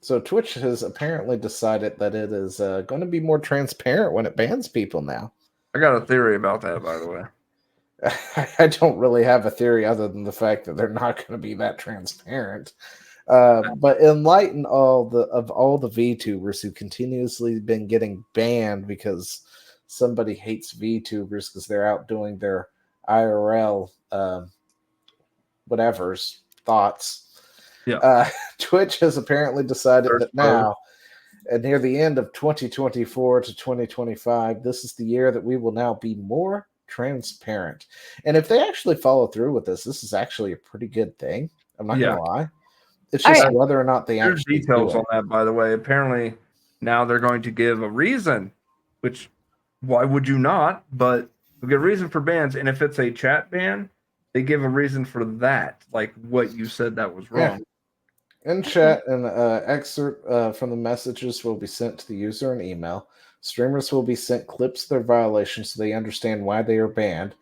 So Twitch has apparently decided that it is going to be more transparent when it bans people now. I got a theory about that, by the way. I don't really have a theory other than the fact that they're not going to be that transparent. But enlighten all the VTubers who continuously been getting banned because somebody hates VTubers because they're out doing their IRL whatever's thoughts. Yeah. Twitch has apparently decided that now, and near the end of 2024 to 2025, this is the year that we will now be more transparent. And if they actually follow through with this is actually a pretty good thing. I'm not going to lie. It's just whether or not they There's actually details do it. on that, by the way. Apparently, now they're going to give a reason, which why would you not? But we get a reason for bans, and if it's a chat ban, they give a reason for that, like what you said that was wrong. In chat, an excerpt from the messages will be sent to the user in email. Streamers will be sent clips of their violations so they understand why they are banned.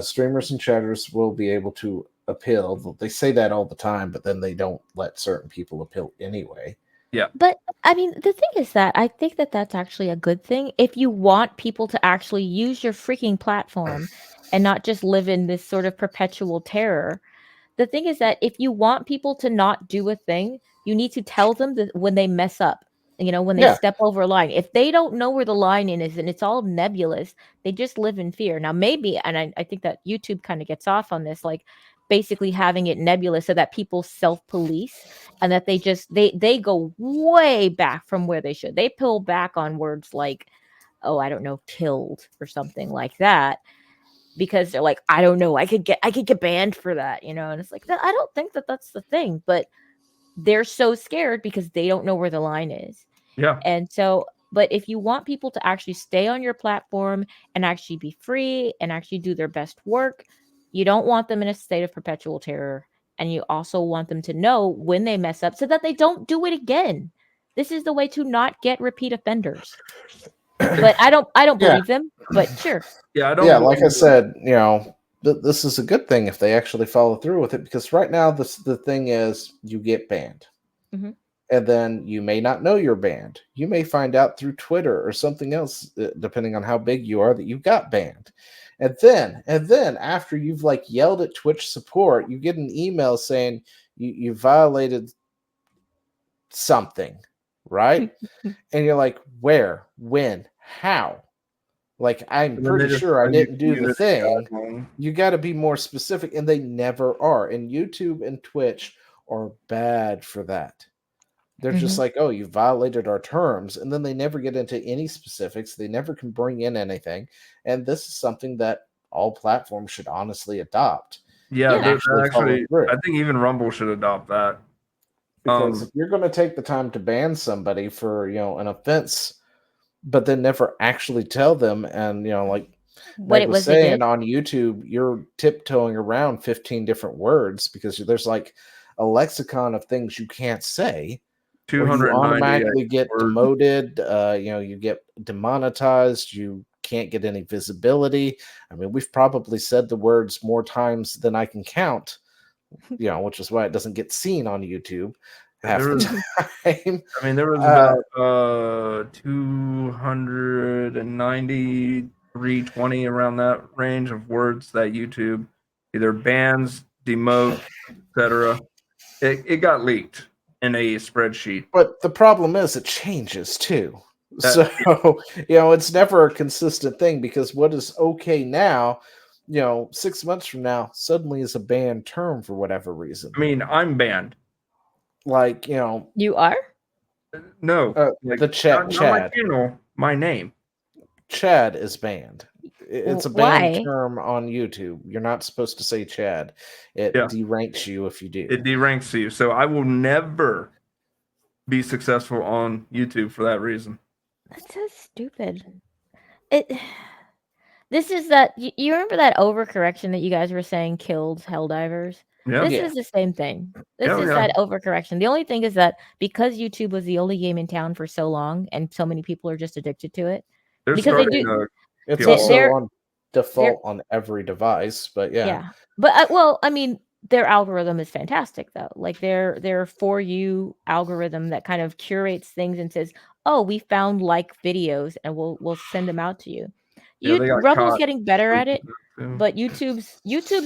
Streamers and chatters will be able to appeal. They say that all the time, but then they don't let certain people appeal anyway. Yeah. But I mean, the thing is that I think that that's actually a good thing if you want people to actually use your freaking platform and not just live in this sort of perpetual terror. The thing is that if you want people to not do a thing, you need to tell them that when they mess up, when they step over a line. If they don't know where the line is and it's all nebulous, they just live in fear. Now, maybe, and I think that YouTube kind of gets off on this, like basically having it nebulous so that people self-police and that they go way back from where they should. They pull back on words like, oh, I don't know, killed or something like that. Because they're like, I don't know, I could get banned for that, and it's like, I don't think that that's the thing, but they're so scared because they don't know where the line is. Yeah. And so, but if you want people to actually stay on your platform and actually be free and actually do their best work, you don't want them in a state of perpetual terror. And you also want them to know when they mess up so that they don't do it again. This is the way to not get repeat offenders. But I don't believe them, but sure. Yeah, I don't. Yeah, like I said, this is a good thing if they actually follow through with it, because right now the thing is you get banned. Mm-hmm. And then you may not know you're banned. You may find out through Twitter or something else, depending on how big you are, that you got banned. And then after you've yelled at Twitch support, you get an email saying you violated something, right? And you're like, where, when, how? I'm pretty sure I didn't do the thing. You got to be more specific, and they never are. And YouTube and Twitch are bad for that. They're just like, oh, you violated our terms, and then they never get into any specifics. They never can bring in anything, and this is something that all platforms should honestly adopt. Yeah, actually, I think even Rumble should adopt that. Because if you're going to take the time to ban somebody for an offense, but then never actually tell them, and like what it was saying on YouTube, you're tiptoeing around 15 different words because there's a lexicon of things you can't say. 200 you automatically get demoted, you get demonetized, you can't get any visibility. I mean, we've probably said the words more times than I can count, which is why it doesn't get seen on YouTube half the time. I mean, there was about 290, 320 around that range of words that YouTube either bans, demote, etc. It got leaked in a spreadsheet. But the problem is it changes too. So, it's never a consistent thing, because what is okay now, 6 months from now, suddenly is a banned term for whatever reason. I mean, I'm banned. You are? No. The Chad. My channel, my name. Chad is banned. It's a banned term on YouTube. You're not supposed to say Chad. It deranks you if you do. It deranks you. So I will never be successful on YouTube for that reason. That's so stupid. This is that. You remember that overcorrection that you guys were saying killed Helldivers? Yeah. This is the same thing. This is that overcorrection. The only thing is that because YouTube was the only game in town for so long, and so many people are just addicted to it, it's also on default on every device. But yeah. But I mean, their algorithm is fantastic though. Like their For You algorithm that kind of curates things and says, "Oh, we found like videos and we'll send them out to you." Yeah, they got Rumble's caught getting better at it, too. but YouTube's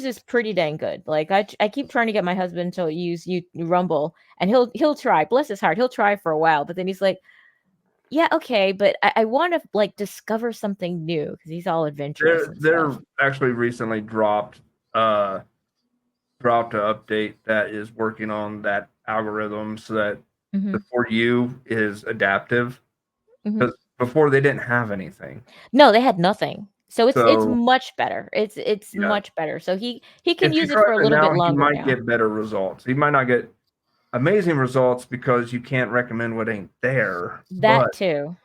is pretty dang good. Like I keep trying to get my husband to use Rumble, and he'll try. Bless his heart, he'll try for a while, but then he's like, "Yeah, okay, but I want to like discover something new," because he's all adventurous and They're stuff. actually recently dropped an update that is working on that algorithm so that Mm-hmm. the For You is adaptive. Mm-hmm. Because before they didn't have anything. No, they had nothing. So it's So much better. It's yeah, much better. So he can if he use it tries for a it little bit now, he longer might now. get better results. He might not get amazing results because you can't recommend what ain't there. That But too.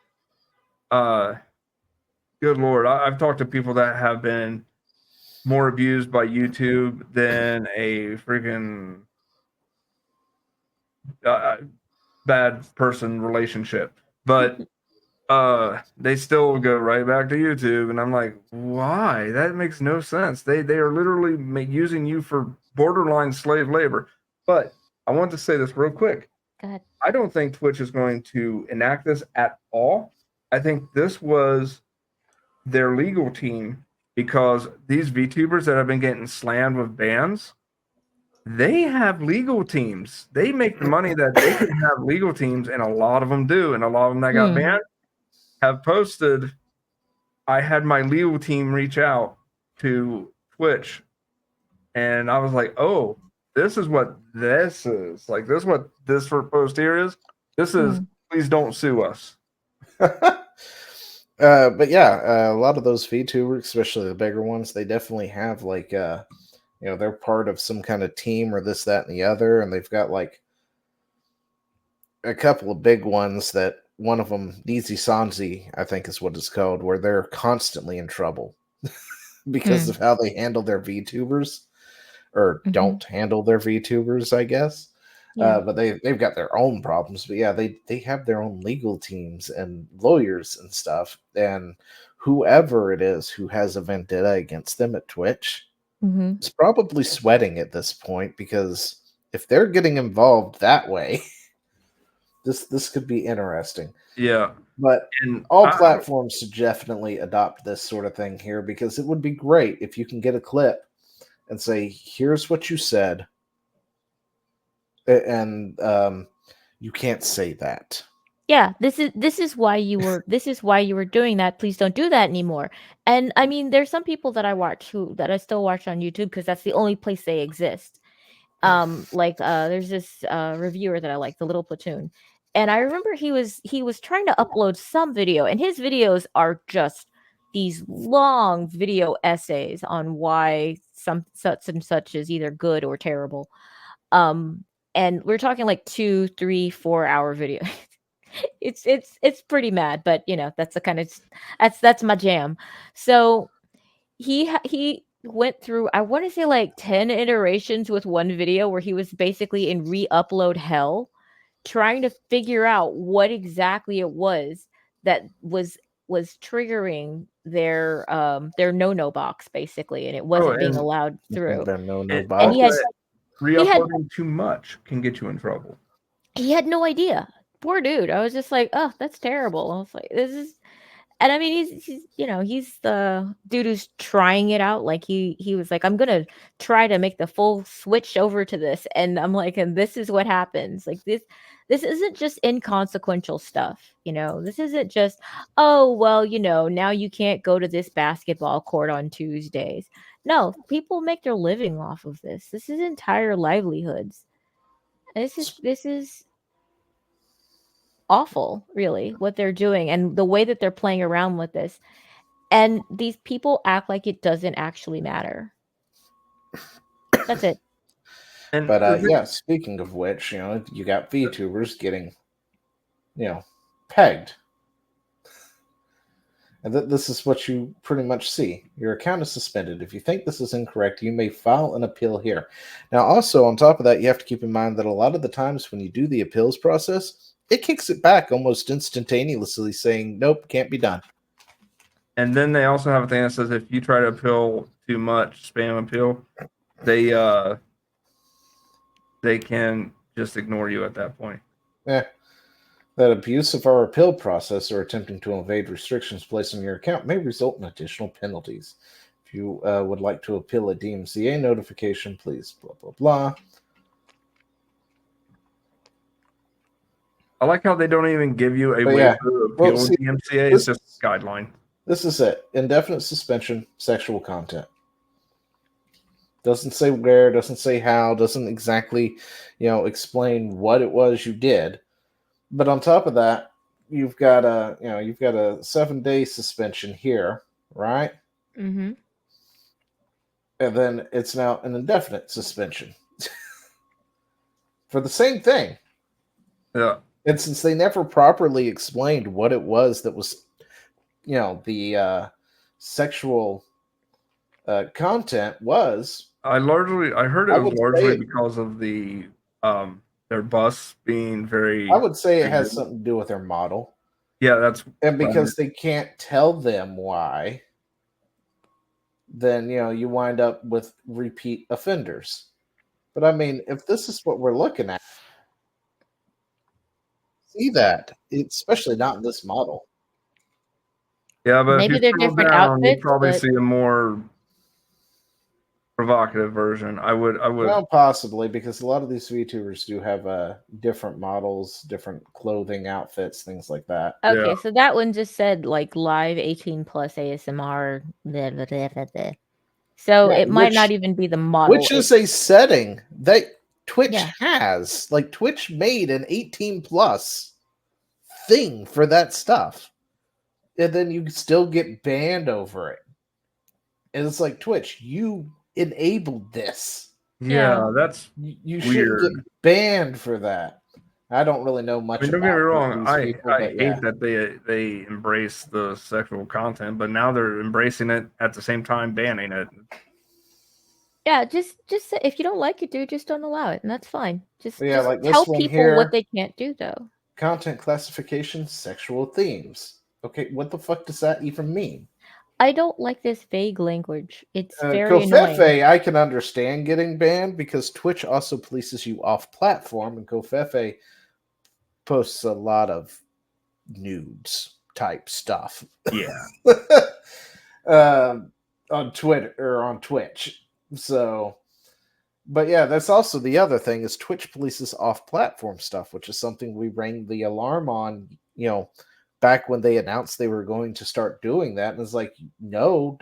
good Lord, I've talked to people that have been more abused by YouTube than a freaking bad person relationship. But they still go right back to YouTube, and I'm like, why? That makes no sense. They are literally using you for borderline slave labor. But I want to say this real quick. Go ahead. I don't think Twitch is going to enact this at all. I think this was their legal team, because these VTubers that have been getting slammed with bans, they have legal teams. They make the money that they can have legal teams, and a lot of them do. And a lot of them that got banned have posted, I had my legal team reach out to Twitch, and I was like, oh, this is what this is. Like, this is what this for post here is. This is, please don't sue us. But yeah, a lot of those VTubers, especially the bigger ones, they definitely have like they're part of some kind of team or this, that, and the other, and they've got like a couple of big ones that one of them, Deezy Sanzi, I think is what it's called, where they're constantly in trouble because of how they handle their VTubers or don't handle their VTubers, I guess. Yeah. But they've got their own problems. But yeah, they have their own legal teams and lawyers and stuff. And whoever it is who has a vendetta against them at Twitch is probably sweating at this point, because if they're getting involved that way, this could be interesting. Yeah. But all platforms should definitely adopt this sort of thing here, because it would be great if you can get a clip and say, here's what you said, and you can't say that. Yeah, this is why you were doing that. Please don't do that anymore. And I mean, there's some people that I still watch on YouTube because that's the only place they exist. There's this reviewer that I like, the Little Platoon, and I remember he was trying to upload some video, and his videos are just these long video essays on why some such and such is either good or terrible. And we're talking like 2, 3, 4 hour video. It's pretty mad, but that's the kind of that's my jam. So he went through, I want to say, like 10 iterations with one video where he was basically in re-upload hell, trying to figure out what exactly it was that was triggering their no box, basically, and it wasn't being allowed through. Their no box. And re-uploading too much can get you in trouble. He had no idea. Poor dude. I was just like, oh, that's terrible. I was like, this is, and I mean, he's the dude who's trying it out. Like he was like, I'm gonna try to make the full switch over to this, and I'm like, and this is what happens. Like this isn't just inconsequential stuff. This isn't just, oh well, now you can't go to this basketball court on Tuesdays. No, people make their living off of this. This is entire livelihoods. This is awful, really, what they're doing and the way that they're playing around with this. And these people act like it doesn't actually matter. That's it. But yeah, speaking of which, you got VTubers getting, pegged. And this is what you pretty much see. Your account is suspended. If you think this is incorrect, you may file an appeal here. Now, also, on top of that, you have to keep in mind that a lot of the times when you do the appeals process, it kicks it back almost instantaneously, saying, nope, can't be done. And then they also have a thing that says if you try to appeal too much, spam appeal, they they can just ignore you at that point. Yeah. That abuse of our appeal process or attempting to evade restrictions placed on your account may result in additional penalties. If you would like to appeal a DMCA notification, please blah, blah, blah. I like how they don't even give you a way to appeal DMCA. It's just a guideline. This is it. Indefinite suspension, sexual content. Doesn't say where, doesn't say how, doesn't exactly, explain what it was you did. But on top of that, you've got a 7-day suspension here, right? Mm-hmm. And then it's now an indefinite suspension for the same thing. Yeah. And since they never properly explained what it was that was, the sexual content was. I heard it was largely because of the their bus being very. I would say it has something to do with their model. Yeah, that's and because they can't tell them why, then you wind up with repeat offenders. But I mean, if this is what we're looking at, see that, especially not in this model. Yeah, but maybe if they're you different down, outfits. You probably see a more provocative version. I would. Well, possibly, because a lot of these VTubers do have different models, different clothing, outfits, things like that. Okay, so that one just said like live 18+ ASMR. So it might not even be the model. Which is a setting that Twitch has. Like Twitch made an 18+ thing for that stuff. And then you still get banned over it. And it's like, Twitch, you enabled this. Yeah, that's you shouldn't get banned for that. I don't really know much about. Don't get me wrong. I hate that they embrace the sexual content, but now they're embracing it at the same time banning it. Yeah, just say, if you don't like it, dude, just don't allow it, and that's fine. Just like tell people what they can't do, though. Content classification, sexual themes. Okay, what the fuck does that even mean? I don't like this vague language. It's very annoying. I can understand getting banned because Twitch also polices you off platform, and Kofefe posts a lot of nudes type stuff. Yeah. On Twitter or on Twitch. So, but yeah, that's also the other thing is Twitch polices off platform stuff, which is something we rang the alarm on, back when they announced they were going to start doing that. And it's like, no,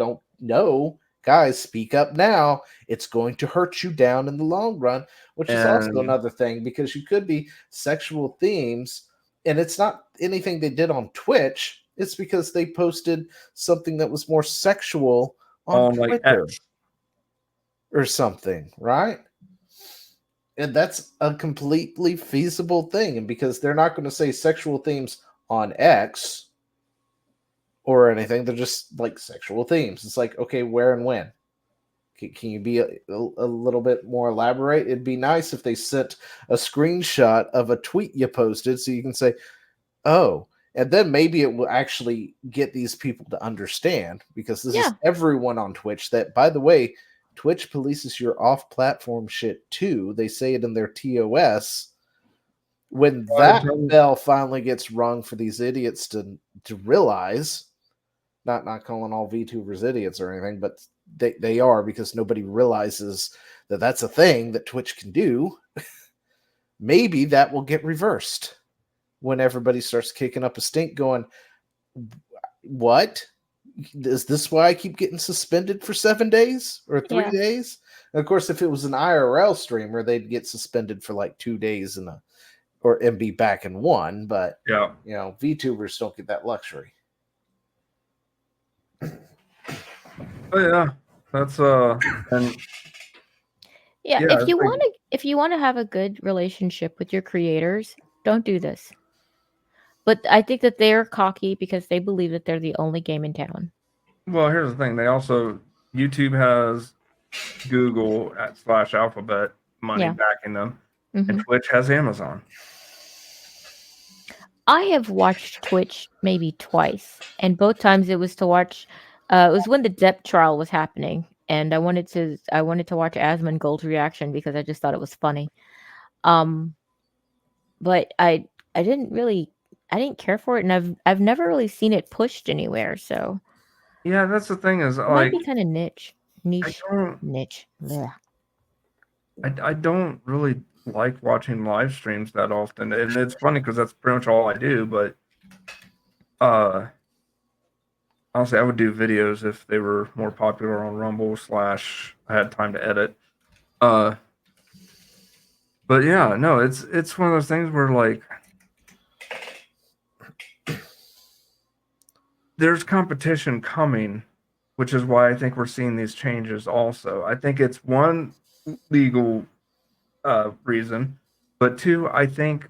guys, speak up now. It's going to hurt you down in the long run, which is also another thing because you could be sexual themes and it's not anything they did on Twitch. It's because they posted something that was more sexual on Twitter or something, right? And that's a completely feasible thing. And because they're not going to say sexual themes on X or anything, they're just like sexual themes. It's like, okay, where and when? Can you be a little bit more elaborate? It'd be nice if they sent a screenshot of a tweet you posted so you can say, oh, and then maybe it will actually get these people to understand because this is everyone on Twitch that, by the way, Twitch polices your off-platform shit too. They say it in their TOS. When that bell finally gets rung for these idiots to realize, not calling all VTubers idiots or anything, but they are because nobody realizes that that's a thing that Twitch can do. Maybe that will get reversed when everybody starts kicking up a stink going, what? Is this why I keep getting suspended for 7 days or 3 days? And of course, if it was an IRL streamer, they'd get suspended for like 2 days and be back in 1. But VTubers don't get that luxury. Oh yeah, that's and if you want to have a good relationship with your creators, don't do this. But I think that they're cocky because they believe that they're the only game in town. Well, here's the thing. They also, YouTube has Google / Alphabet money backing them. And Twitch has Amazon. I have watched Twitch maybe twice. And both times it was to watch, it was when the Depp trial was happening. And I wanted to watch Asmongold's reaction because I just thought it was funny. But I didn't care for it, and I've never really seen it pushed anywhere. So Yeah, that's the thing is it might like be kind of I niche, don't niche. Blech. I don't really like watching live streams that often, and it's funny because that's pretty much all I do. But honestly, I would do videos if they were more popular on Rumble / I had time to edit. But yeah, no, it's one of those things where like there's competition coming, which is why I think we're seeing these changes. Also, I think it's one legal reason, but two, I think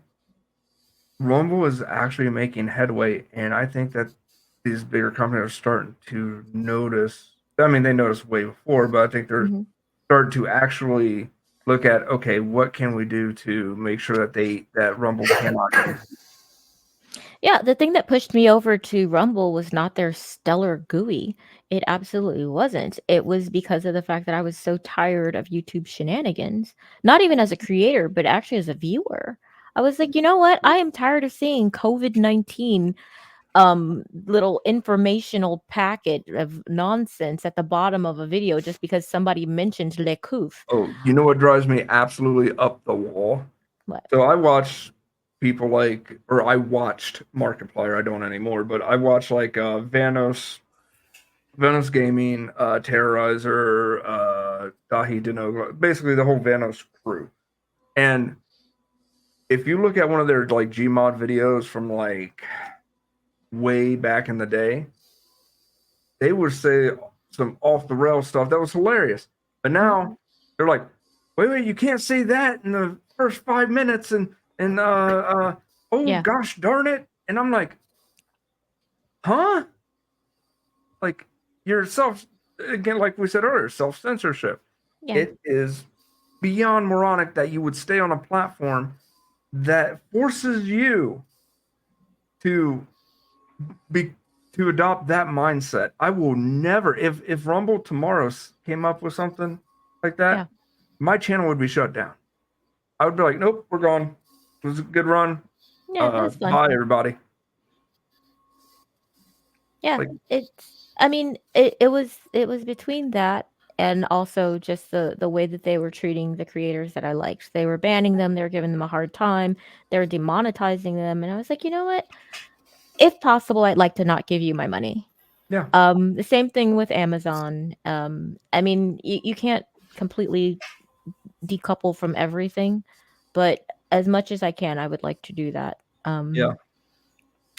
Rumble is actually making headway, and I think that these bigger companies are starting to notice. I mean, they noticed way before, but I think they're starting to actually look at, okay, what can we do to make sure that Rumble cannot. Yeah, the thing that pushed me over to Rumble was not their stellar GUI. It absolutely wasn't. It was because of the fact that I was so tired of YouTube shenanigans. Not even as a creator, but actually as a viewer. I was like, you know what? I am tired of seeing COVID-19 little informational packet of nonsense at the bottom of a video just because somebody mentioned Le Couf. Oh, you know what drives me absolutely up the wall? What? So I watch people like, or I watched Markiplier. I don't anymore, but I watch like Vanos Gaming, Terrorizer, Dahi Denogo, basically the whole Vanos crew. And if you look at one of their like Gmod videos from like way back in the day, they would say some off the rail stuff that was hilarious. But now they're like, wait, you can't say that in the first 5 minutes, and oh Yeah. gosh darn it. And I'm like, huh? Like you're again, like we said earlier, self-censorship. Yeah. It is beyond moronic that you would stay on a platform that forces you to adopt that mindset. I will never, if Rumble tomorrow came up with something like that, Yeah. my channel would be shut down. I would be like, nope, we're gone. It was a good run. Yeah, that's fun. Bye, everybody. Yeah, Like, I mean, it was between that and also just the way that they were treating the creators that I liked. They were banning them, they were giving them a hard time, they were demonetizing them, and I was like, you know what? If possible, I'd like to not give you my money. yeah. The same thing with Amazon. I mean, you can't completely decouple from everything, but as much as I can, I would like to do that. Yeah.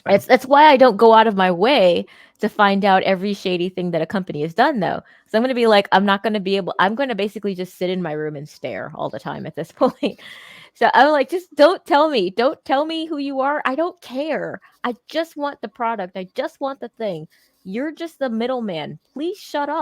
That's why I don't go out of my way to find out every shady thing that a company has done, though. So I'm going to be like, I'm going to basically just sit in my room and stare all the time at this point. So I'm like, just don't tell me who you are. I don't care. I just want the product. I just want the thing. You're just the middleman. Please shut up.